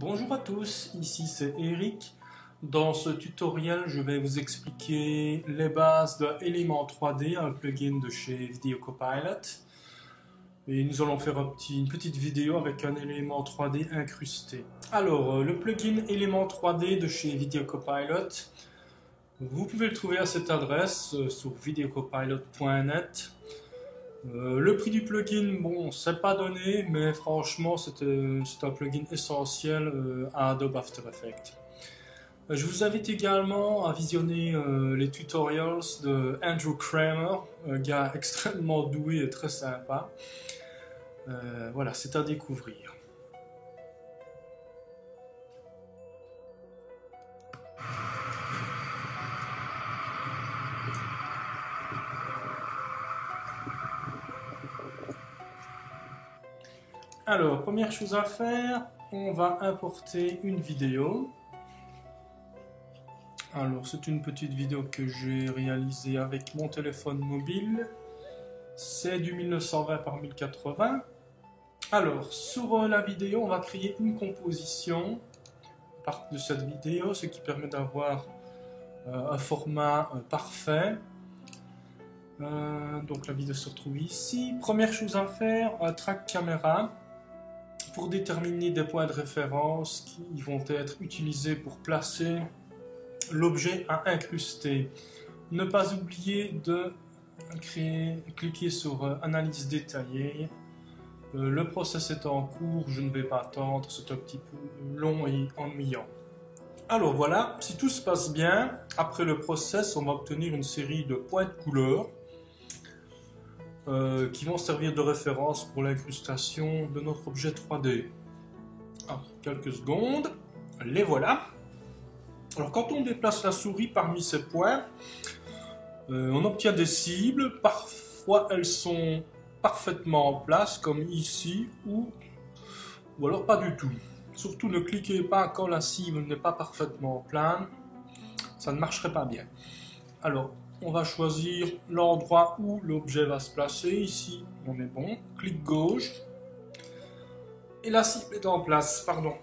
Bonjour à tous, ici c'est Eric. Dans ce tutoriel, je vais vous expliquer les bases de Element 3D, un plugin de chez Video Copilot. Et nous allons faire une petite vidéo avec un élément 3D incrusté. Alors, le plugin Element 3D de chez Video Copilot, vous pouvez le trouver à cette adresse sur videocopilot.net. Le prix du plugin, bon, c'est pas donné, mais franchement, c'est un plugin essentiel à Adobe After Effects. Je vous invite également à visionner les tutorials de Andrew Kramer, un gars extrêmement doué et très sympa. Voilà, c'est à découvrir. Alors, première chose à faire, on va importer une vidéo. Alors, c'est une petite vidéo que j'ai réalisée avec mon téléphone mobile. C'est du 1920 par 1080. Alors, sur la vidéo, on va créer une composition à partir de cette vidéo, ce qui permet d'avoir un format parfait. Donc, la vidéo se retrouve ici. Première chose à faire, un track caméra pour déterminer des points de référence qui vont être utilisés pour placer l'objet à incruster. Ne pas oublier de cliquer sur analyse détaillée. Le process est en cours, je ne vais pas attendre, c'est un petit peu long et ennuyant. Alors voilà, si tout se passe bien, après le process, on va obtenir une série de points de couleur qui vont servir de référence pour l'incrustation de notre objet 3D. Alors, quelques secondes, les voilà. Alors quand on déplace la souris parmi ces points, on obtient des cibles. Parfois elles sont parfaitement en place, comme ici, ou alors pas du tout. Surtout ne cliquez pas quand la cible n'est pas parfaitement plane, ça ne marcherait pas bien. Alors, on va choisir l'endroit où l'objet va se placer. Ici, on est bon. Clic gauche. Et la cible est en place, pardon.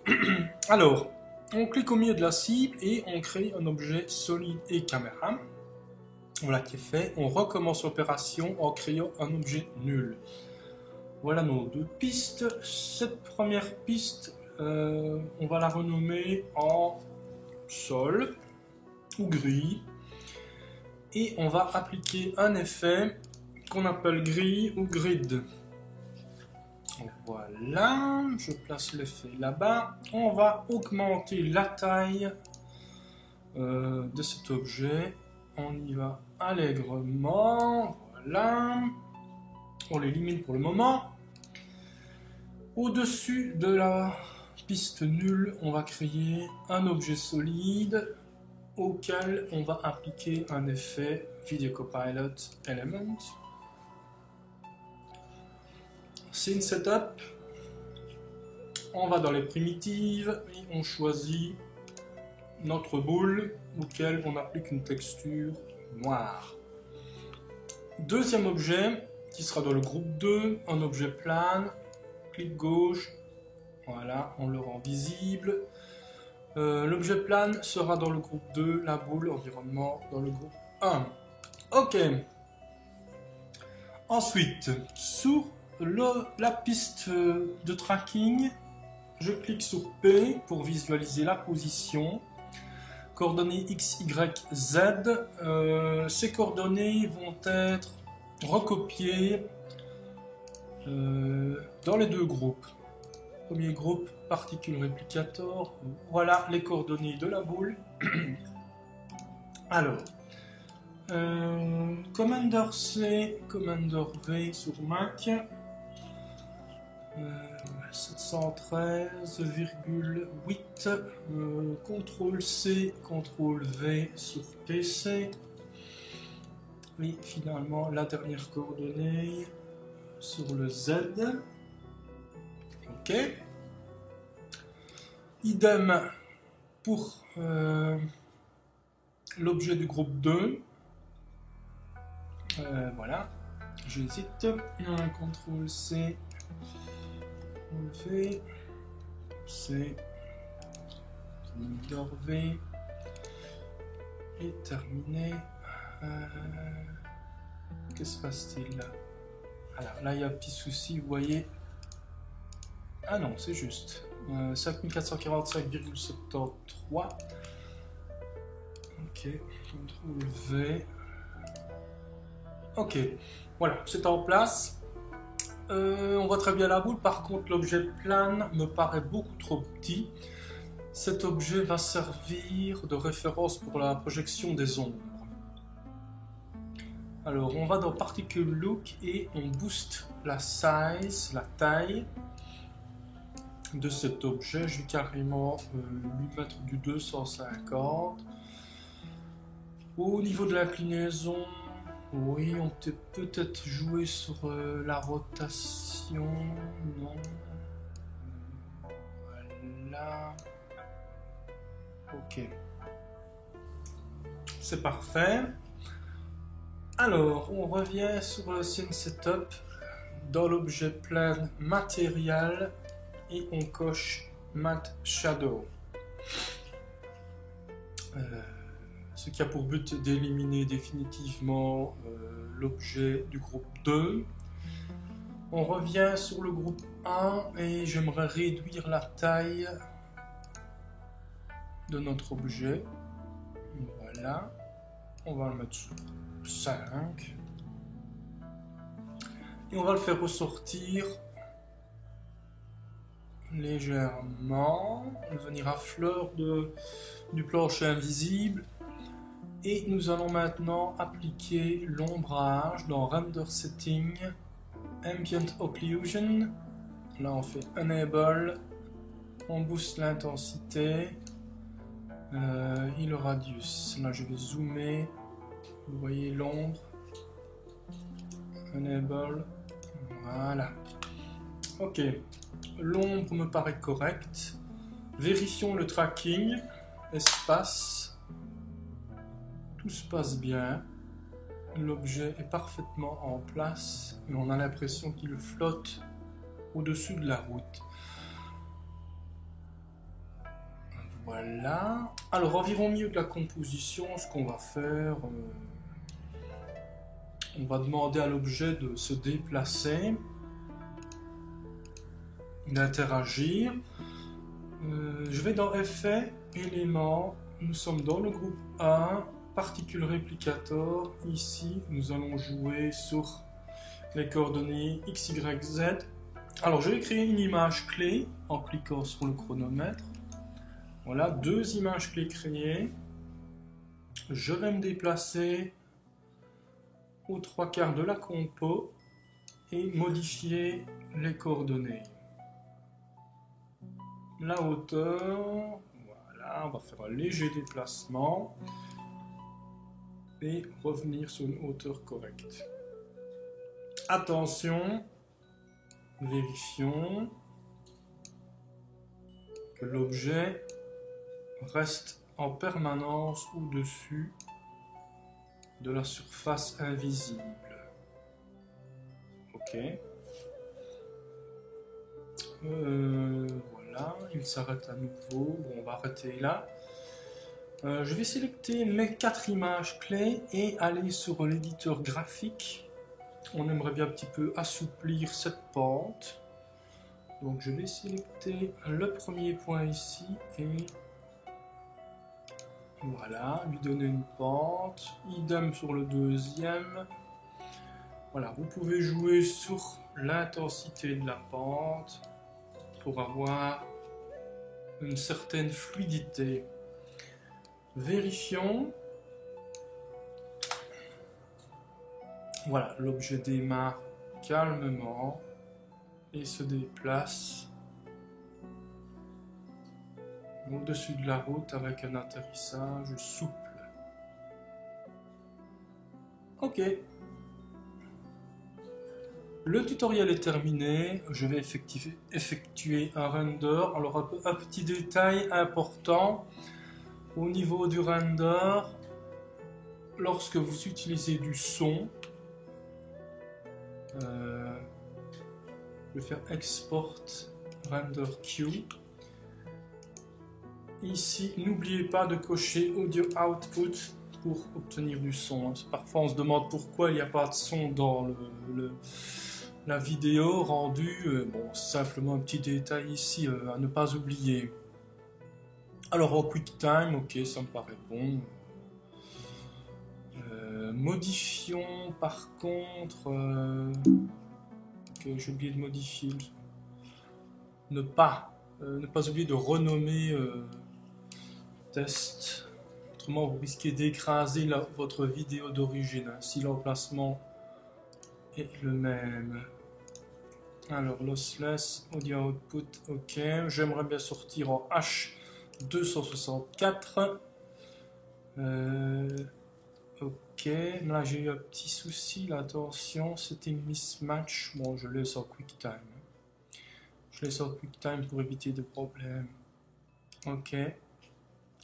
Alors, on clique au milieu de la cible et on crée un objet solide et caméra. Voilà qui est fait. On recommence l'opération en créant un objet nul. Voilà nos deux pistes. Cette première piste, on va la renommer en sol ou gris. Et on va appliquer un effet qu'on appelle grille ou grid. Voilà, je place l'effet là-bas. On va augmenter la taille de cet objet. On y va allègrement. Voilà. On l'élimine pour le moment. Au-dessus de la piste nulle, on va créer un objet solide auquel on va appliquer un effet Video Copilot Element. Scene Setup. On va dans les primitives et on choisit notre boule auquel on applique une texture noire. Deuxième objet qui sera dans le groupe 2, un objet plane. Clic gauche. Voilà, on le rend visible. L'objet plane sera dans le groupe 2, la boule environnement dans le groupe 1. Ok. Ensuite, sur la piste de tracking, je clique sur P pour visualiser la position. Coordonnées X, Y, Z. Ces coordonnées vont être recopiées dans les deux groupes. Premier groupe, Particle Replicator. Voilà les coordonnées de la boule. Alors, Commander C, Commander V sur Mac. 713,8. CTRL C, CTRL V sur PC. Et finalement, la dernière coordonnée sur le Z. Ok. Idem pour l'objet du groupe 2. Voilà. J'hésite. CTRL C. CTRL V. C. Monitor V est terminé. Qu'est-ce qui se passe-t-il là? Alors là, il y a un petit souci, vous voyez. Ah non, c'est juste. 5445,73. Ok, CTRL V. Ok, voilà, c'est en place. On voit très bien la boule. Par contre, l'objet plane me paraît beaucoup trop petit. Cet objet va servir de référence pour la projection des ombres. Alors, on va dans Particle Look et on booste la size, la taille de cet objet. Je vais carrément lui mettre du 250. Au niveau de l'inclinaison, oui, on peut peut-être jouer sur la rotation. Non. Voilà. Ok. C'est parfait. Alors, on revient sur le Scene Setup dans l'objet plane matériel et on coche Matte Shadow. Ce qui a pour but d'éliminer définitivement l'objet du groupe 2. On revient sur le groupe 1 et j'aimerais réduire la taille de notre objet. Voilà. On va le mettre sur 5. Et on va le faire ressortir légèrement. On va venir à fleur du plancher invisible. Et nous allons maintenant appliquer l'ombrage dans Render Setting, Ambient Occlusion. Là on fait Enable, on booste l'intensité et le radius. Là je vais zoomer, vous voyez l'ombre. Enable, voilà. Ok, l'ombre me paraît correcte. Vérifions le tracking, espace. Tout se passe bien, l'objet est parfaitement en place et on a l'impression qu'il flotte au-dessus de la route. Voilà. Alors, environ au milieu de la composition, ce qu'on va faire, on va demander à l'objet de se déplacer, d'interagir. Je vais dans Effet, Éléments, nous sommes dans le groupe 1. Particle Replicator, ici nous allons jouer sur les coordonnées X, Y, Z. Alors je vais créer une image clé en cliquant sur le chronomètre. Voilà, 2 images clés créées. Je vais me déplacer aux 3/4 de la compo et modifier les coordonnées. La hauteur, voilà, on va faire un léger déplacement. Et revenir sur une hauteur correcte. Attention, vérifions que l'objet reste en permanence au-dessus de la surface invisible. Ok. Voilà, il s'arrête à nouveau. Bon, on va arrêter là. Je vais sélectionner mes 4 images clés et aller sur l'éditeur graphique. On aimerait bien un petit peu assouplir cette pente. Donc je vais sélectionner le premier point ici et voilà, lui donner une pente. Idem sur le deuxième. Voilà, vous pouvez jouer sur l'intensité de la pente pour avoir une certaine fluidité. Vérifions. Voilà, l'objet démarre calmement et se déplace au-dessus de la route avec un atterrissage souple. Ok. Le tutoriel est terminé. Je vais effectuer un render. Alors un petit détail important. Au niveau du render, lorsque vous utilisez du son, je vais faire Export Render Queue. Ici, n'oubliez pas de cocher Audio Output pour obtenir du son. Parfois, on se demande pourquoi il n'y a pas de son dans la vidéo rendue. Bon, simplement un petit détail ici à ne pas oublier. Alors, en QuickTime, ok, ça me paraît bon. Modifions par contre. Ok, j'ai oublié de modifier. Ne pas oublier de renommer test. Autrement, vous risquez d'écraser votre vidéo d'origine si l'emplacement est le même. Alors, lossless, audio output, ok. J'aimerais bien sortir en H264. Ok, là j'ai eu un petit souci, là, attention, c'était une mismatch. Bon, je laisse en QuickTime. Je laisse en QuickTime pour éviter de problèmes. Ok.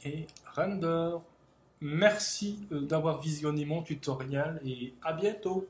Et render. Merci d'avoir visionné mon tutoriel et à bientôt.